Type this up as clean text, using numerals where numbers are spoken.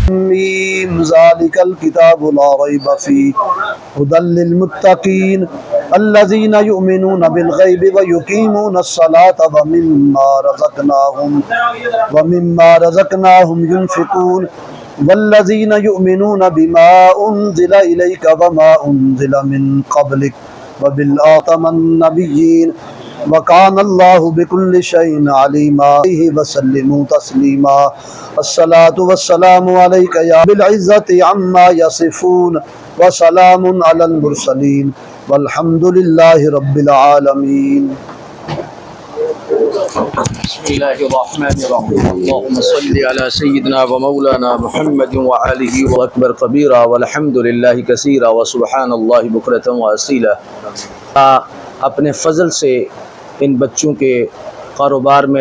ज़ालिकल किताबु ला रैब फ़ीह हुदल लिल मुत्तक़ीन अल्लज़ीना युमिनूना बिल ग़ैबि व युक़ीमूना अस्सलाता व मिम्मा रज़क़नाहुम युनफ़िक़ून वल्लज़ीना युमिनूना बिमा उन्ज़िला इलैका व मा उन्ज़िला मिन क़ब्लिक व बिल आख़िरति नबिय्यीन व कानल्लाहु बिकुल्लि शैइन अलीमा व सल्लिमू तस्लीमा अस्सलातु वस्सलामु अलैका या बिल इज़्ज़ति अम्मा यसिफ़ून व सलामुन अलल मुरसलीन वल्हम्दुलिल्लाहि रब्बिल आलमीन। बिस्मिल्लाहिर्रहमानिर्रहीम अल्लाहुम्मा सल्लि अला सय्यिदिना व मौलाना मुहम्मद व आलिहि व अकबर कबीरा वल्हम्दुलिल्लाहि कसीरा व सुब्हानल्लाहि बुकरतन व असीला। अपने फ़ज़ल से इन बच्चों के कारोबार में